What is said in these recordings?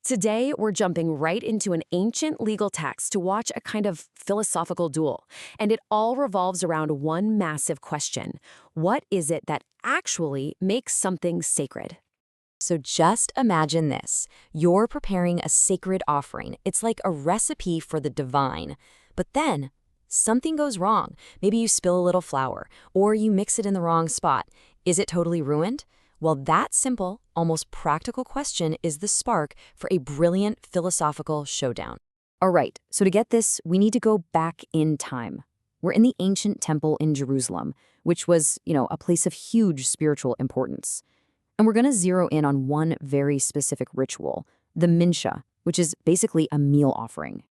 Today, we're jumping right into an ancient legal text to watch a kind of philosophical duel. And it all revolves around one massive question. What is it that actually makes something sacred? So just imagine this. You're preparing a sacred offering. It's like a recipe for the divine. But then something goes wrong. Maybe you spill a little flour, or you mix it in the wrong spot. Is it totally ruined? Well, that simple, almost practical question is the spark for a brilliant philosophical showdown. All right, so to get this, we need to go back in time. We're in the ancient temple in Jerusalem, which was, a place of huge spiritual importance. And we're going to zero in on one very specific ritual, the mincha, which is basically a meal offering.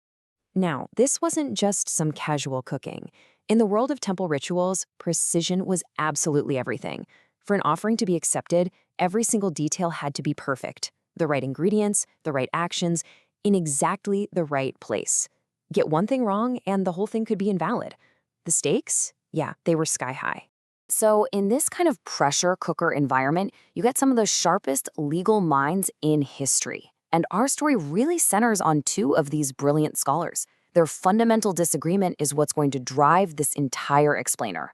Now, this wasn't just some casual cooking. In the world of temple rituals, precision was absolutely everything. For an offering to be accepted, every single detail had to be perfect. The right ingredients, the right actions, in exactly the right place. Get one thing wrong and the whole thing could be invalid. The stakes? Yeah, they were sky high. So in this kind of pressure cooker environment, you get some of the sharpest legal minds in history. And our story really centers on two of these brilliant scholars. Their fundamental disagreement is what's going to drive this entire explainer.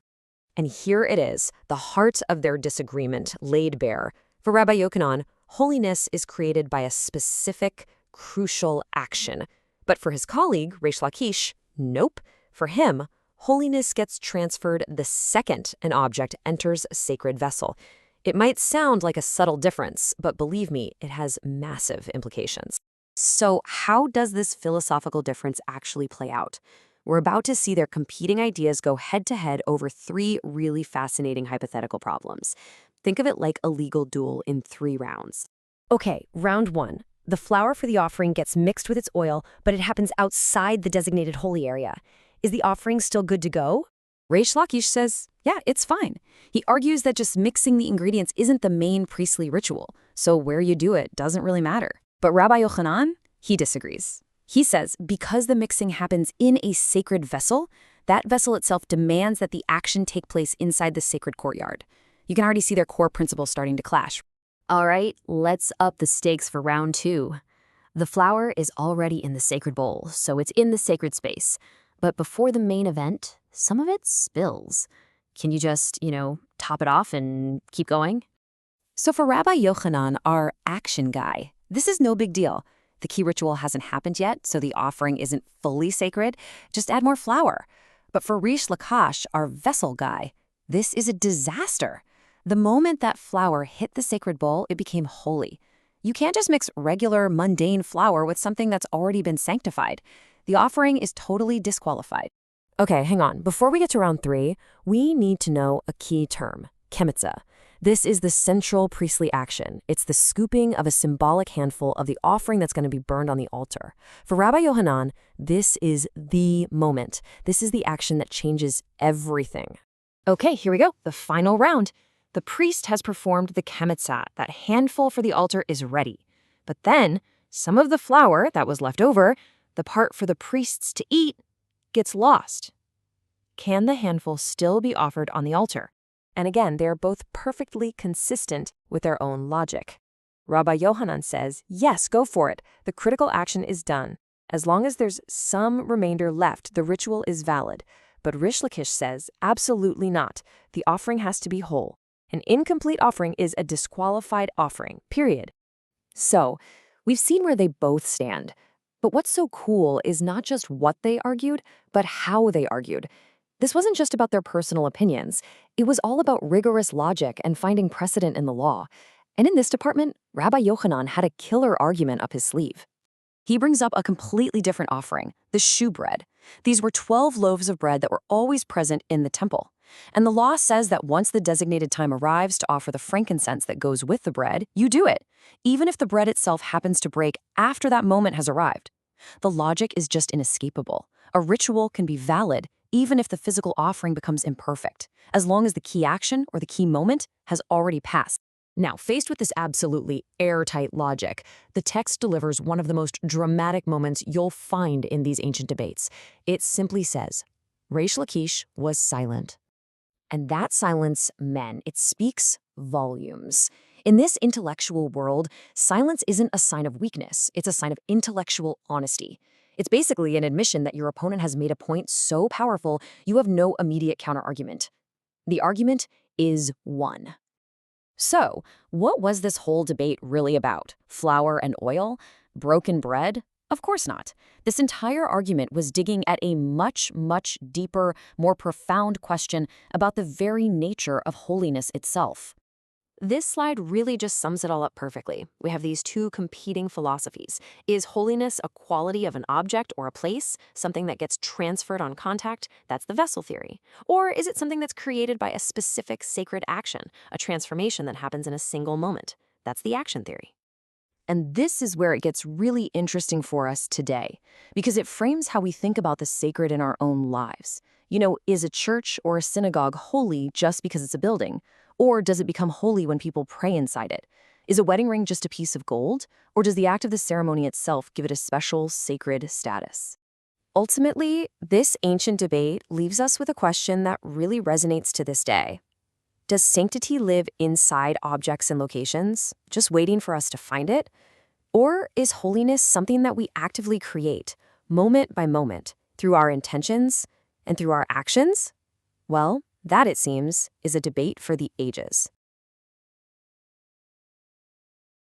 And here it is, the heart of their disagreement laid bare. For Rabbi Yoḥanan, holiness is created by a specific, crucial action. But for his colleague, Reish Lakish, nope. For him, holiness gets transferred the second an object enters a sacred vessel. It might sound like a subtle difference, but believe me, it has massive implications. So how does this philosophical difference actually play out? We're about to see their competing ideas go head-to-head over three really fascinating hypothetical problems. Think of it like a legal duel in 3 rounds. Okay, round 1. The flour for the offering gets mixed with its oil, but it happens outside the designated holy area. Is the offering still good to go? Reish Lakish says, yeah, it's fine. He argues that just mixing the ingredients isn't the main priestly ritual, so where you do it doesn't really matter. But Rabbi Yoḥanan, he disagrees. He says because the mixing happens in a sacred vessel, that vessel itself demands that the action take place inside the sacred courtyard. You can already see their core principles starting to clash. All right, let's up the stakes for round 2. The flour is already in the sacred bowl, so it's in the sacred space. But before the main event, some of it spills. Can you just, top it off and keep going? So for Rabbi Yoḥanan, our action guy, this is no big deal. The key ritual hasn't happened yet, so the offering isn't fully sacred. Just add more flour. But for Reish Lakish, our vessel guy, this is a disaster. The moment that flour hit the sacred bowl, it became holy. You can't just mix regular, mundane flour with something that's already been sanctified. The offering is totally disqualified. Okay, hang on. Before we get to round 3, we need to know a key term, chemitza. This is the central priestly action. It's the scooping of a symbolic handful of the offering that's going to be burned on the altar. For Rabbi Yoḥanan, this is the moment. This is the action that changes everything. Okay, here we go. The final round. The priest has performed the chemitza. That handful for the altar is ready. But then, some of the flour that was left over, the part for the priests to eat, gets lost. Can the handful still be offered on the altar? And again, they are both perfectly consistent with their own logic. Rabbi Yoḥanan says, yes, go for it. The critical action is done. As long as there's some remainder left, the ritual is valid. But Reish Lakish says, absolutely not. The offering has to be whole. An incomplete offering is a disqualified offering, period. So, we've seen where they both stand. But what's so cool is not just what they argued, but how they argued. This wasn't just about their personal opinions. It was all about rigorous logic and finding precedent in the law. And in this department, Rabbi Yoḥanan had a killer argument up his sleeve. He brings up a completely different offering, the shewbread. These were 12 loaves of bread that were always present in the temple. And the law says that once the designated time arrives to offer the frankincense that goes with the bread, you do it, even if the bread itself happens to break after that moment has arrived. The logic is just inescapable. A ritual can be valid even if the physical offering becomes imperfect, as long as the key action or the key moment has already passed. Now, faced with this absolutely airtight logic, the text delivers one of the most dramatic moments you'll find in these ancient debates. It simply says, Reish Lakish was silent. And that silence, it speaks volumes. In this intellectual world, silence isn't a sign of weakness, it's a sign of intellectual honesty. It's basically an admission that your opponent has made a point so powerful you have no immediate counterargument. The argument is won. So, what was this whole debate really about? Flour and oil? Broken bread? Of course not. This entire argument was digging at a much, much deeper, more profound question about the very nature of holiness itself. This slide really just sums it all up perfectly. We have these two competing philosophies. Is holiness a quality of an object or a place, something that gets transferred on contact? That's the vessel theory. Or is it something that's created by a specific sacred action, a transformation that happens in a single moment? That's the action theory. And this is where it gets really interesting for us today, because it frames how we think about the sacred in our own lives. Is a church or a synagogue holy just because it's a building? Or does it become holy when people pray inside it? Is a wedding ring just a piece of gold? Or does the act of the ceremony itself give it a special sacred status? Ultimately, this ancient debate leaves us with a question that really resonates to this day. Does sanctity live inside objects and locations, just waiting for us to find it? Or is holiness something that we actively create, moment by moment, through our intentions and through our actions? Well, that, it seems, is a debate for the ages.